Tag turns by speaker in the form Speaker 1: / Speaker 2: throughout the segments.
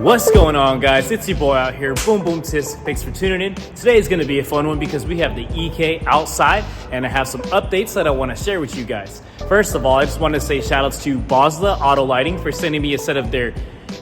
Speaker 1: What's going on, guys? It's your boy out here, Boom Boom Tis. Thanks for tuning in. Today is going to be a fun one because we have the EK outside and I have some updates that I want to share with you guys. First of all, I just want to say shout outs to BOSLLA Auto Lighting for sending me a set of their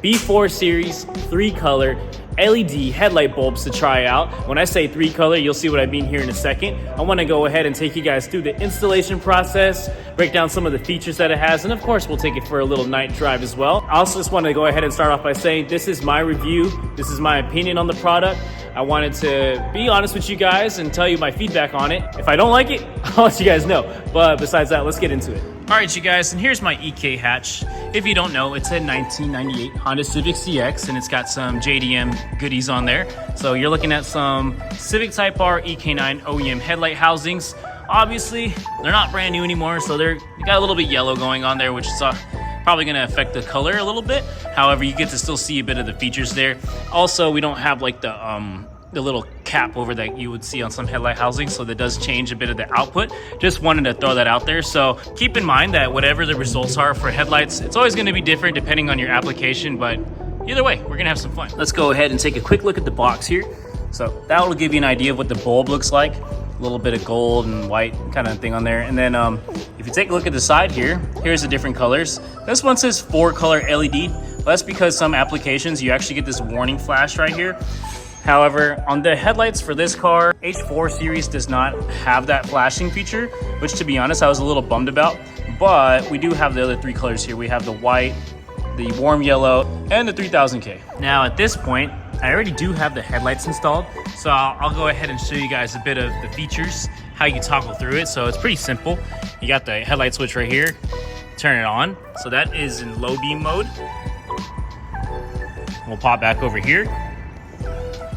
Speaker 1: B4 series 3-color LED headlight bulbs to try out. When I say 3-color, you'll see what I mean here in a second. I want to go ahead and take you guys through the installation process, break down some of the features that it has, and of course we'll take it for a little night drive as well. I also just want to go ahead and start off by saying this is my review, this is my opinion on the product. I wanted to be honest with you guys and tell you my feedback on it. If I don't like it, I'll let you guys know. But besides that, let's get into it. All right, you guys, and here's my EK hatch. If you don't know, it's a 1998 Honda Civic CX, and it's got some JDM goodies on there. So you're looking at some Civic Type R EK9 OEM headlight housings. Obviously, they're not brand new anymore, so they got a little bit yellow going on there, which is probably gonna affect the color a little bit. However, you get to still see a bit of the features there. Also, we don't have like the little cap over that you would see on some headlight housing, so that does change a bit of the output. Just wanted to throw that out there. So keep in mind that whatever the results are for headlights, it's always going to be different depending on your application, but either way, we're gonna have some fun. Let's go ahead and take a quick look at the box here. So that will give you an idea of what the bulb looks like. A little bit of gold and white kind of thing on there. And then if you take a look at the side here, here's the different colors. This one says 4-color LED. Well, that's because some applications you actually get this warning flash right here. However, on the headlights for this car, H4 series does not have that flashing feature, which to be honest, I was a little bummed about. But we do have the other 3 colors here. We have the white, the warm yellow, and the 3000K. Now at this point, I already do have the headlights installed, so I'll go ahead and show you guys a bit of the features, how you toggle through it. So it's pretty simple. You got the headlight switch right here, turn it on. So that is in low beam mode. We'll pop back over here.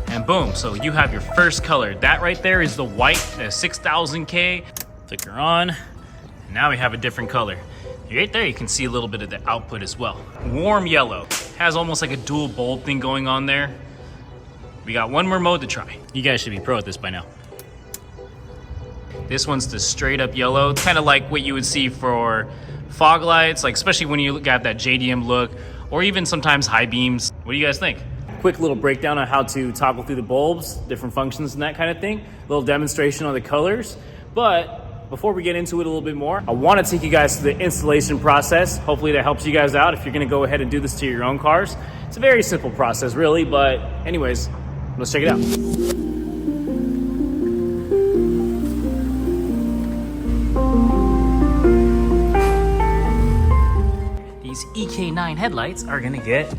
Speaker 1: And boom, so you have your first color. That right there is the white, the 6000K. Flicker on, and now we have a different color. Right there, you can see a little bit of the output as well. Warm yellow, has almost like a dual bulb thing going on there. We got one more mode to try. You guys should be pro at this by now. This one's the straight up yellow, kind of like what you would see for fog lights, like especially when you got that JDM look, or even sometimes high beams. What do you guys think? Quick little breakdown on how to toggle through the bulbs, different functions and that kind of thing. A little demonstration on the colors. But before we get into it a little bit more, I want to take you guys through the installation process. Hopefully that helps you guys out if you're going to go ahead and do this to your own cars. It's a very simple process really, but anyways, let's check it out. These EK9 headlights are going to get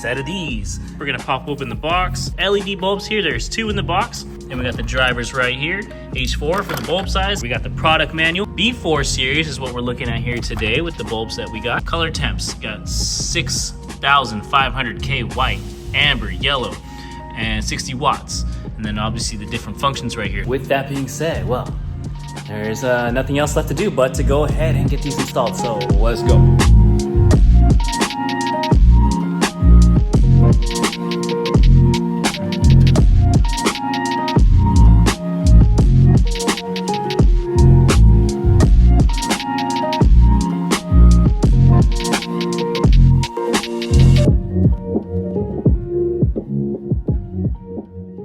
Speaker 1: set of these. We're gonna pop open the box. LED bulbs here, there's 2 in the box. And we got the drivers right here. H4 for the bulb size. We got the product manual. B4 series is what we're looking at here today with the bulbs that we got. Color temps, got 6500K white, amber, yellow, and 60 watts. And then obviously the different functions right here. With that being said, well, there's nothing else left to do but to go ahead and get these installed. So let's go.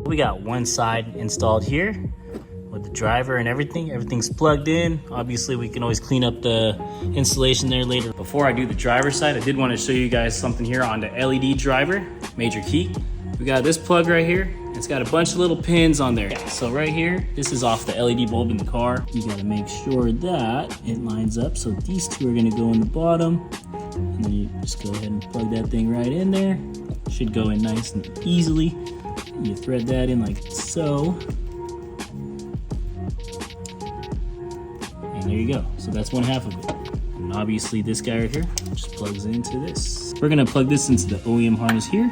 Speaker 1: We got one side installed here with the driver and everything. Everything's plugged in. Obviously, we can always clean up the installation there later. Before I do the driver side, I did want to show you guys something here on the LED driver, major key. We We got this plug right here. It's got a bunch of little pins on there. So right here, this is off the LED bulb in the car. You gotta make sure that it lines up. So these two are gonna go in the bottom. And then you just go ahead and plug that thing right in there. Should go in nice and easily. And you thread that in like so. And there you go. So that's one half of it. And obviously this guy right here just plugs into this. We're gonna plug this into the OEM harness here.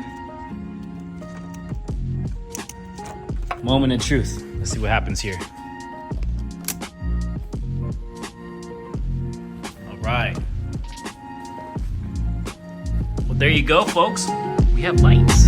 Speaker 1: Moment of truth. Let's see what happens here. All right. Well, there you go, folks. We have lights.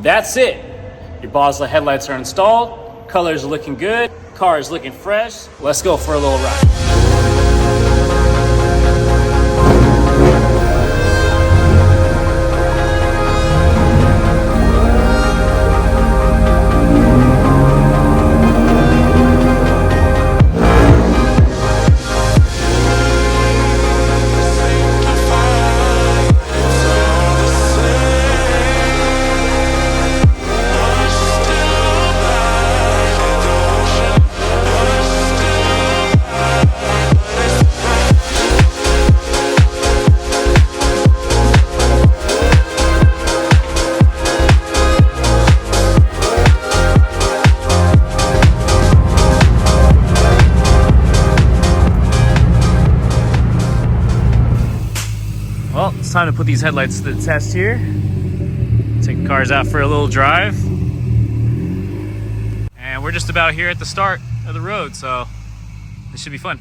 Speaker 1: That's it. Your BOSLLA headlights are installed, colors are looking good, car is looking fresh. Let's go for a little ride. Well, it's time to put these headlights to the test here. Take the cars out for a little drive. And we're just about here at the start of the road, so this should be fun.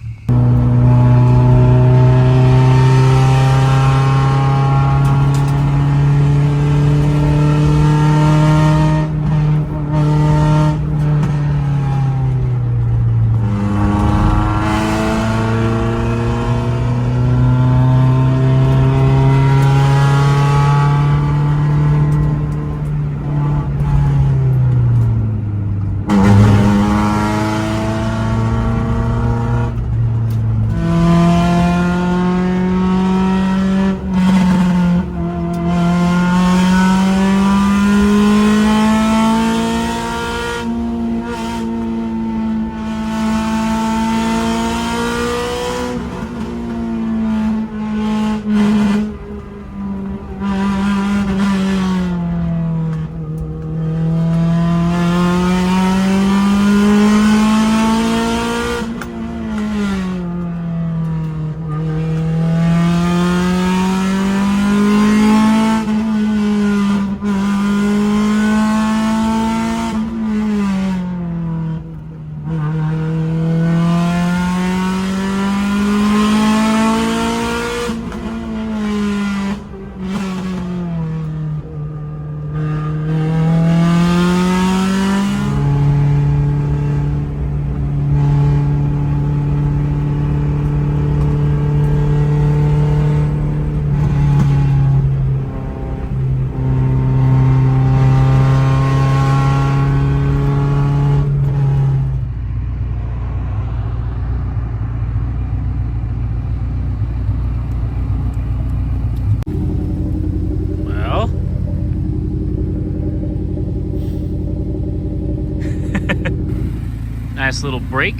Speaker 1: Nice little break.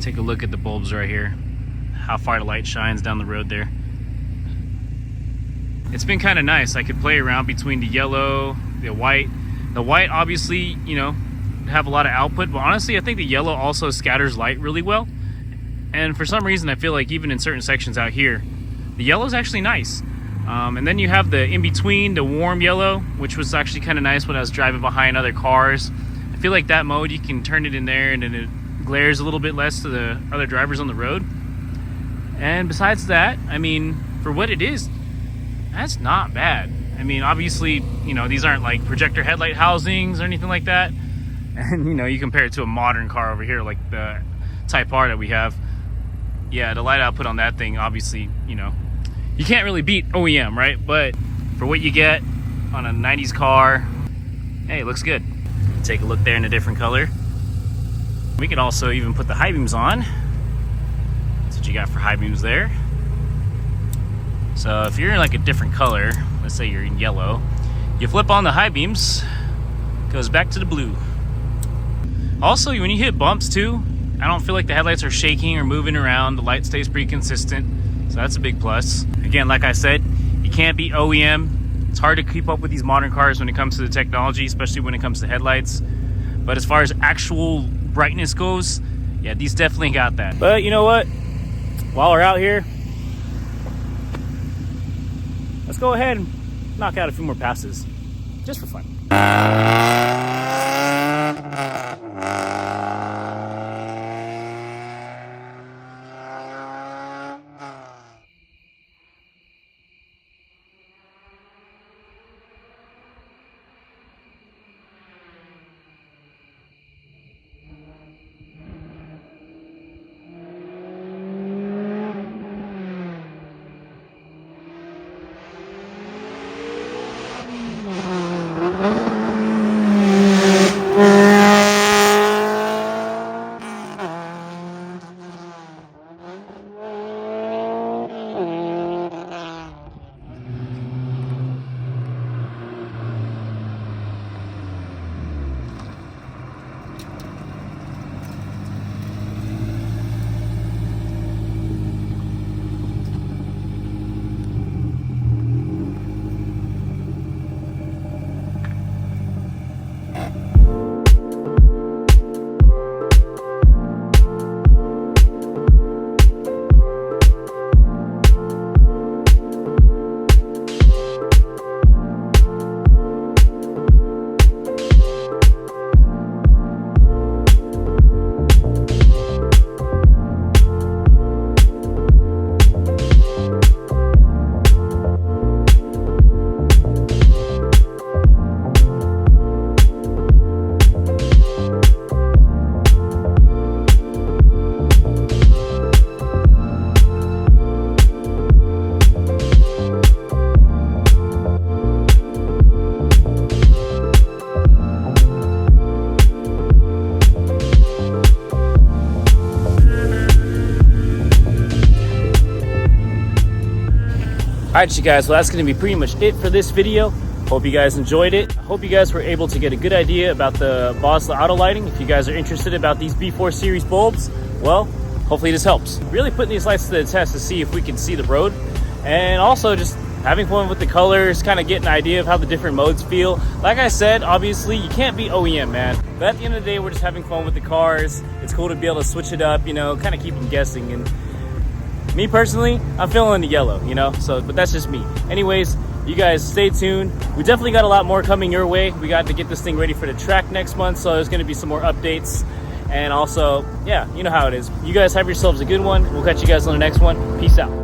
Speaker 1: Take a look at the bulbs right here. How far the light shines down the road there. It's been kind of nice. I could play around between the yellow, the white. The white obviously, you know, have a lot of output, but honestly I think the yellow also scatters light really well. And for some reason I feel like even in certain sections out here, the yellow is actually nice. And then you have the in-between, the warm yellow, which was actually kind of nice when I was driving behind other cars. I feel like that mode, you can turn it in there and then it glares a little bit less to the other drivers on the road. And besides that, I mean, for what it is, that's not bad. I mean, obviously, you know, these aren't like projector headlight housings or anything like that. And, you know, you compare it to a modern car over here, like the Type R that we have. Yeah, the light output on that thing, obviously, you know, You can't really beat OEM, right? But for what you get on a 90s car, hey, it looks good. Take a look there in a different color. We could also even put the high beams on. That's what you got for high beams there. So if you're in like a different color, let's say you're in yellow, you flip on the high beams, goes back to the blue. Also, when you hit bumps too, I don't feel like the headlights are shaking or moving around. The light stays pretty consistent, so that's a big plus. Again, like I said, you can't beat OEM. It's hard to keep up with these modern cars when it comes to the technology, especially when it comes to headlights. But as far as actual brightness goes, yeah, these definitely got that. But you know what? While we're out here, let's go ahead and knock out a few more passes, just for fun. Alright, you guys, well, that's going to be pretty much it for this video. Hope you guys enjoyed it. I hope you guys were able to get a good idea about the BOSLLA Auto Lighting. If you guys are interested about these B4 series bulbs, well, hopefully this helps. Really putting these lights to the test to see if we can see the road, and also just having fun with the colors, kind of getting an idea of how the different modes feel. Like I said, obviously you can't beat OEM, man. But at the end of the day, we're just having fun with the cars. It's cool to be able to switch it up, you know, kind of keep them guessing. And me personally, I'm feeling the yellow, you know, so, but that's just me. Anyways, you guys stay tuned. We definitely got a lot more coming your way. We got to get this thing ready for the track next month, so there's going to be some more updates. And also, yeah, you know how it is. You guys have yourselves a good one. We'll catch you guys on the next one. Peace out.